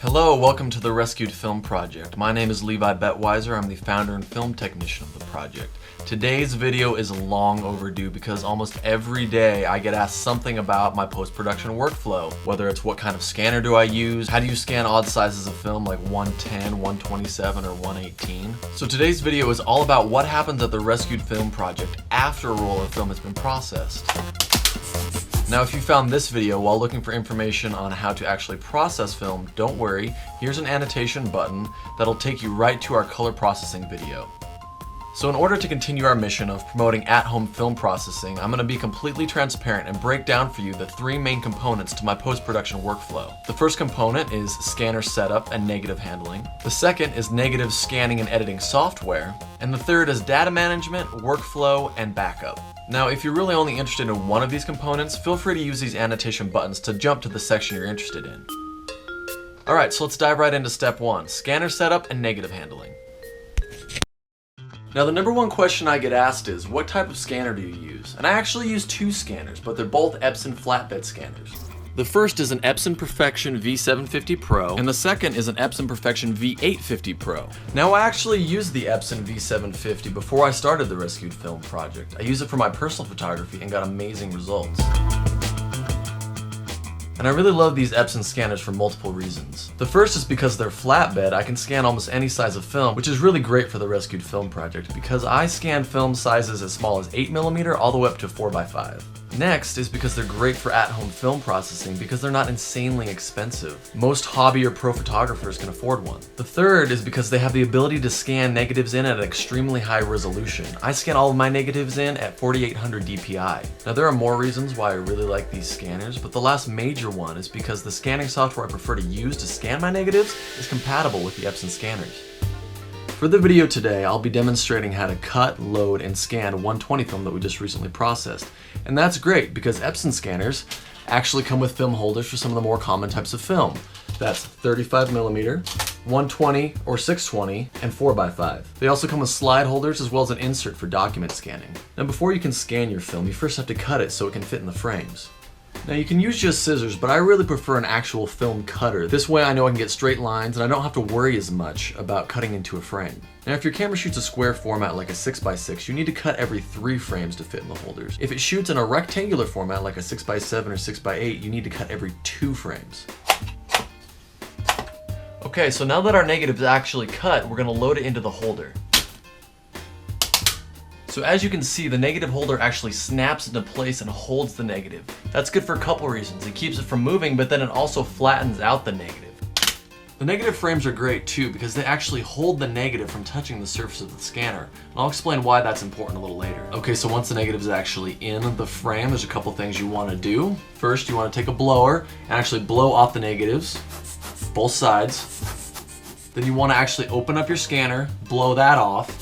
Hello, welcome to the Rescued Film Project. My name is Levi Betweiser. I'm the founder and film technician of the project. Today's video is long overdue because almost every day I get asked something about my post-production workflow. Whether it's what kind of scanner do I use, how do you scan odd sizes of film like 110, 127, or 118. So today's video is all about what happens at the Rescued Film Project after a roll of film has been processed. Now, if you found this video while looking for information on how to actually process film, don't worry, here's an annotation button that'll take you right to our color processing video. So in order to continue our mission of promoting at-home film processing, I'm going to be completely transparent and break down for you the three main components to my post-production workflow. The first component is scanner setup and negative handling. The second is negative scanning and editing software. And the third is data management, workflow, and backup. Now, if you're really only interested in one of these components, feel free to use these annotation buttons to jump to the section you're interested in. Alright, so let's dive right into step one, scanner setup and negative handling. Now, the number one question I get asked is, what type of scanner do you use? And I actually use two scanners, but they're both Epson flatbed scanners. The first is an Epson Perfection V750 Pro, and the second is an Epson Perfection V850 Pro. Now, I actually used the Epson V750 before I started the Rescued Film Project. I used it for my personal photography and got amazing results. And I really love these Epson scanners for multiple reasons. The first is because they're flatbed, I can scan almost any size of film, which is really great for the Rescued Film Project because I scan film sizes as small as 8mm all the way up to 4x5. Next is because they're great for at-home film processing because they're not insanely expensive. Most hobby or pro photographers can afford one. The third is because they have the ability to scan negatives in at an extremely high resolution. I scan all of my negatives in at 4800 DPI. Now, there are more reasons why I really like these scanners, but the last major one is because the scanning software I prefer to use to scan my negatives is compatible with the Epson scanners. For the video today, I'll be demonstrating how to cut, load, and scan 120 film that we just recently processed. And that's great because Epson scanners actually come with film holders for some of the more common types of film. That's 35mm, 120 or 620, and 4x5. They also come with slide holders as well as an insert for document scanning. Now, before you can scan your film, you first have to cut it so it can fit in the frames. Now, you can use just scissors, but I really prefer an actual film cutter. This way I know I can get straight lines and I don't have to worry as much about cutting into a frame. Now, if your camera shoots a square format like a 6x6, you need to cut every 3 frames to fit in the holders. If it shoots in a rectangular format like a 6x7 or 6x8, you need to cut every 2 frames. Okay, so now that our negative is actually cut, we're going to load it into the holder. So as you can see, the negative holder actually snaps into place and holds the negative. That's good for a couple reasons. It keeps it from moving, but then it also flattens out the negative. The negative frames are great too because they actually hold the negative from touching the surface of the scanner. And I'll explain why that's important a little later. Okay, so once the negative is actually in the frame, there's a couple things you want to do. First, you want to take a blower and actually blow off the negatives, both sides. Then you want to actually open up your scanner, blow that off.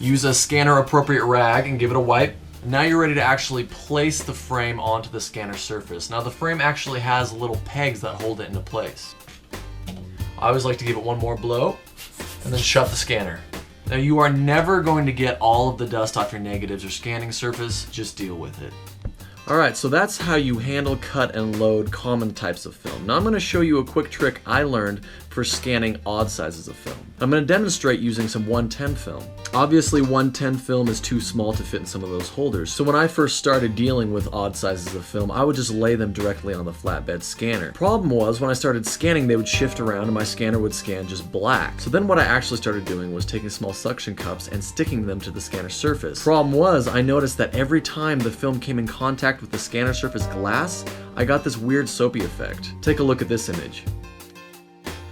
Use a scanner appropriate rag and give it a wipe. Now you're ready to actually place the frame onto the scanner surface. Now, the frame actually has little pegs that hold it into place. I always like to give it one more blow and then shut the scanner. Now, you are never going to get all of the dust off your negatives or scanning surface, just deal with it. Alright, so that's how you handle, cut, and load common types of film. Now I'm going to show you a quick trick I learned for scanning odd sizes of film. I'm going to demonstrate using some 110 film. Obviously, 110 film is too small to fit in some of those holders, so when I first started dealing with odd sizes of film, I would just lay them directly on the flatbed scanner. Problem was, when I started scanning, they would shift around and my scanner would scan just black. So then what I actually started doing was taking small suction cups and sticking them to the scanner surface. Problem was, I noticed that every time the film came in contact with the scanner surface glass, I got this weird soapy effect. Take a look at this image.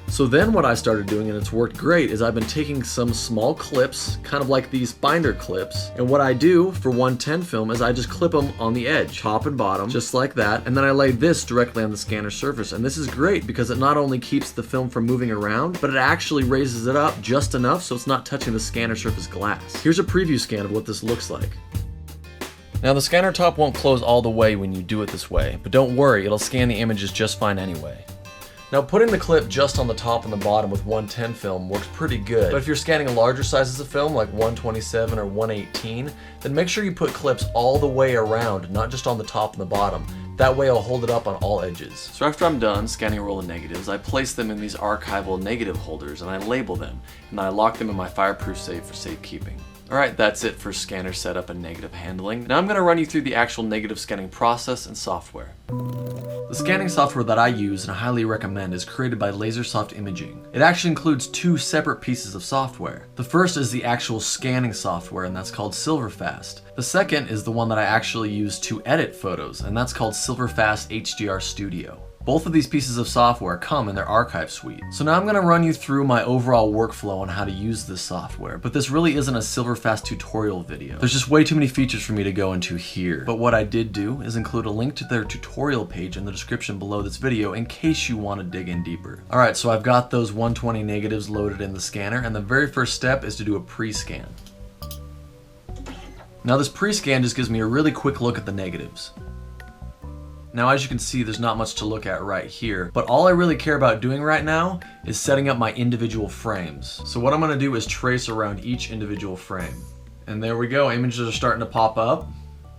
So then what I started doing, and it's worked great, is I've been taking some small clips, kind of like these binder clips, and what I do for 110 film is I just clip them on the edge, top and bottom, just like that, and then I lay this directly on the scanner surface. And this is great because it not only keeps the film from moving around, but it actually raises it up just enough so it's not touching the scanner surface glass. Here's a preview scan of what this looks like. Now, the scanner top won't close all the way when you do it this way, but don't worry, it'll scan the images just fine anyway. Now, putting the clip just on the top and the bottom with 110 film works pretty good, but if you're scanning larger sizes of film like 127 or 118, then make sure you put clips all the way around, not just on the top and the bottom. That way I'll hold it up on all edges. So after I'm done scanning a roll of negatives, I place them in these archival negative holders and I label them, and I lock them in my fireproof safe for safekeeping. Alright, that's it for scanner setup and negative handling. Now I'm going to run you through the actual negative scanning process and software. The scanning software that I use and highly recommend is created by LaserSoft Imaging. It actually includes two separate pieces of software. The first is the actual scanning software, and that's called Silverfast. The second is the one that I actually use to edit photos, and that's called Silverfast Hdr Studio. Both of these pieces of software come in their archive suite. So now I'm going to run you through my overall workflow on how to use this software, but this really isn't a Silverfast tutorial video. There's just way too many features for me to go into here. But what I did do is include a link to their tutorial page in the description below this video in case you want to dig in deeper. Alright, so I've got those 120 negatives loaded in the scanner, and the very first step is to do a pre-scan. Now this pre-scan just gives me a really quick look at the negatives. Now as you can see, there's not much to look at right here, but all I really care about doing right now is setting up my individual frames. So what I'm going to do is trace around each individual frame. And there we go, images are starting to pop up.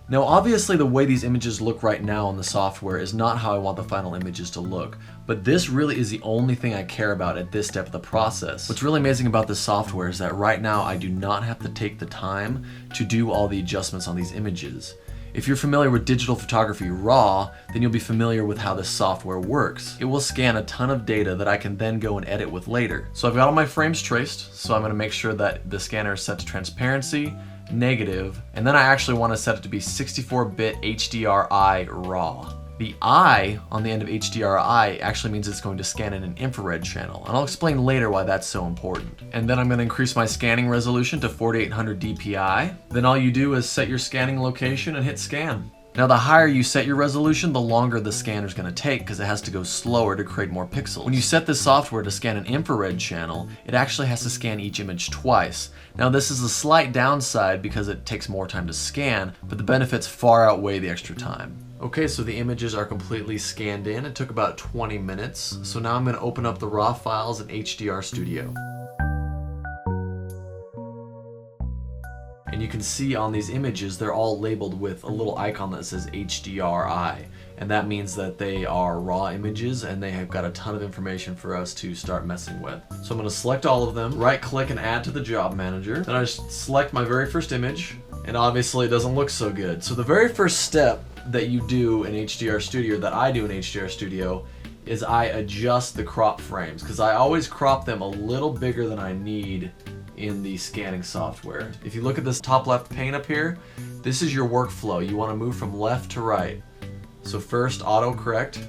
Now obviously the way these images look right now on the software is not how I want the final images to look, but this really is the only thing I care about at this step of the process. What's really amazing about this software is that right now I do not have to take the time to do all the adjustments on these images. If you're familiar with digital photography raw, then you'll be familiar with how this software works. It will scan a ton of data that I can then go and edit with later. So I've got all my frames traced, so I'm going to make sure that the scanner is set to transparency, negative, and then I actually want to set it to be 64-bit HDRI raw. The I on the end of HDRI actually means it's going to scan in an infrared channel, and I'll explain later why that's so important. And then I'm going to increase my scanning resolution to 4800 DPI. Then all you do is set your scanning location and hit scan. Now the higher you set your resolution, the longer the scanner is going to take because it has to go slower to create more pixels. When you set this software to scan an infrared channel, it actually has to scan each image twice. Now this is a slight downside because it takes more time to scan, but the benefits far outweigh the extra time. Okay, so the images are completely scanned in. It took about 20 minutes. So now I'm going to open up the raw files in Hdr Studio. And you can see on these images, they're all labeled with a little icon that says HDRI. And that means that they are raw images and they have got a ton of information for us to start messing with. So I'm going to select all of them, right click and add to the job manager. Then I select my very first image, and obviously it doesn't look so good. So the very first step that you do in Hdr Studio, that I do in Hdr Studio, is I adjust the crop frames, because I always crop them a little bigger than I need in the scanning software. If you look at this top left pane up here, this is your workflow. You want to move from left to right. So first autocorrect,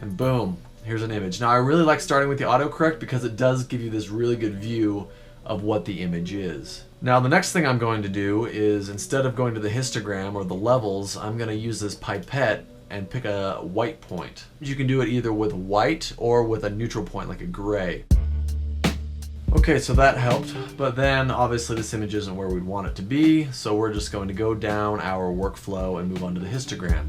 and boom, here's an image. Now I really like starting with the autocorrect because it does give you this really good view of what the image is. Now the next thing I'm going to do is, instead of going to the histogram or the levels, I'm going to use this pipette and pick a white point. You can do it either with white or with a neutral point like a gray. Okay, so that helped, but then obviously this image isn't where we'd want it to be, so we're just going to go down our workflow and move on to the histogram.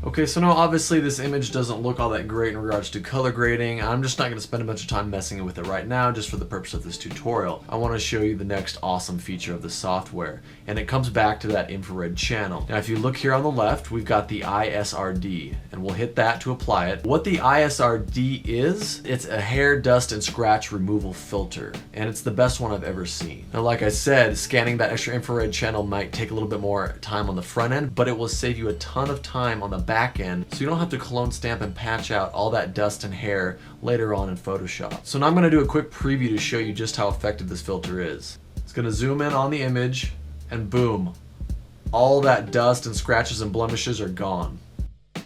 Okay, so now obviously this image doesn't look all that great in regards to color grading. I'm just not going to spend a bunch of time messing with it right now just for the purpose of this tutorial. I want to show you the next awesome feature of the software, and it comes back to that infrared channel. Now if you look here on the left, we've got the ISRD, and we'll hit that to apply it. What the ISRD is, it's a hair, dust, and scratch removal filter, and it's the best one I've ever seen. Now like I said, scanning that extra infrared channel might take a little bit more time on the front end, but it will save you a ton of time on the back end, so you don't have to clone stamp and patch out all that dust and hair later on in Photoshop. So now I'm going to do a quick preview to show you just how effective this filter is. It's going to zoom in on the image, and boom, all that dust and scratches and blemishes are gone.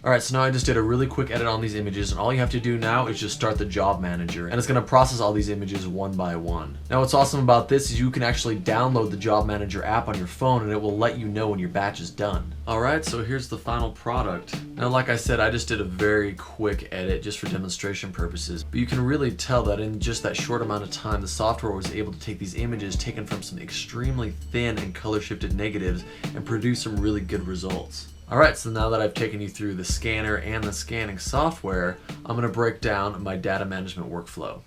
Alright, so now I just did a really quick edit on these images, and all you have to do now is just start the job manager, and it's going to process all these images one by one. Now what's awesome about this is you can actually download the job manager app on your phone, and it will let you know when your batch is done. Alright, so here's the final product. Now like I said, I just did a very quick edit just for demonstration purposes, but you can really tell that in just that short amount of time the software was able to take these images taken from some extremely thin and color shifted negatives and produce some really good results. Alright, so now that I've taken you through the scanner and the scanning software, I'm going to break down my data management workflow.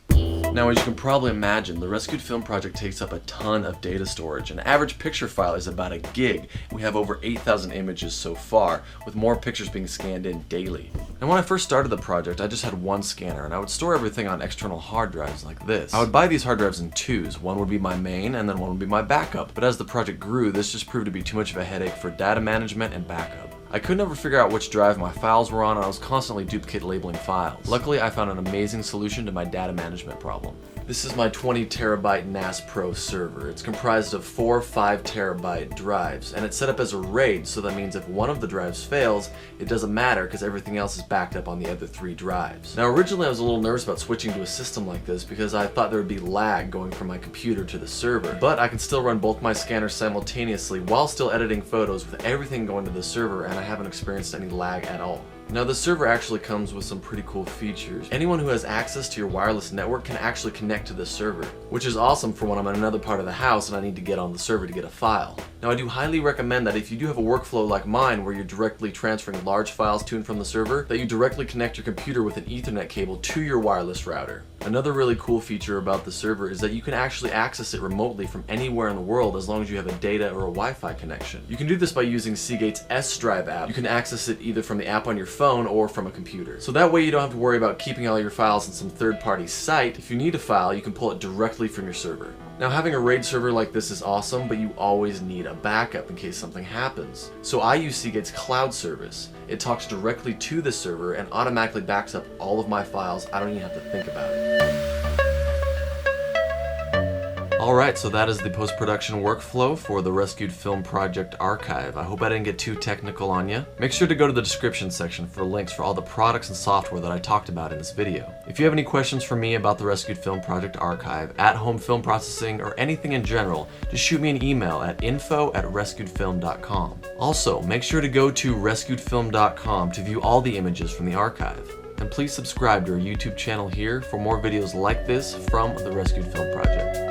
Now, as you can probably imagine, the Rescued Film project takes up a ton of data storage. An average picture file is about a gig. We have over 8,000 images so far, with more pictures being scanned in daily. And when I first started the project, I just had one scanner, and I would store everything on external hard drives like this. I would buy these hard drives in twos. One would be my main, and then one would be my backup. But as the project grew, this just proved to be too much of a headache for data management and backup. I could never figure out which drive my files were on, and I was constantly duplicate labeling files. Luckily, I found an amazing solution to my data management problem. This is my 20 terabyte NAS Pro server. It's comprised of 4 5 terabyte drives, and it's set up as a RAID, so that means if one of the drives fails, it doesn't matter because everything else is backed up on the other 3 drives. Now, originally I was a little nervous about switching to a system like this because I thought there would be lag going from my computer to the server, but I can still run both my scanners simultaneously while still editing photos with everything going to the server, and I haven't experienced any lag at all. Now, the server actually comes with some pretty cool features. Anyone who has access to your wireless network can actually connect to the server, which is awesome for when I'm in another part of the house and I need to get on the server to get a file. Now, I do highly recommend that if you do have a workflow like mine where you're directly transferring large files to and from the server, that you directly connect your computer with an Ethernet cable to your wireless router. Another really cool feature about the server is that you can actually access it remotely from anywhere in the world as long as you have a data or a Wi-Fi connection. You can do this by using Seagate's S-Drive app. You can access it either from the app on your phone or from a computer. So that way you don't have to worry about keeping all your files in some third-party site. If you need a file, you can pull it directly from your server. Now, having a RAID server like this is awesome, but you always need a backup in case something happens. So I use Seagate's cloud service. It talks directly to the server and automatically backs up all of my files. I don't even have to think about it. Alright, so that is the post-production workflow for the Rescued Film Project archive. I hope I didn't get too technical on you. Make sure to go to the description section for links for all the products and software that I talked about in this video. If you have any questions for me about the Rescued Film Project archive, at-home film processing, or anything in general, just shoot me an email at info@rescuedfilm.com. Also, make sure to go to rescuedfilm.com to view all the images from the archive. And please subscribe to our YouTube channel here for more videos like this from the Rescued Film Project.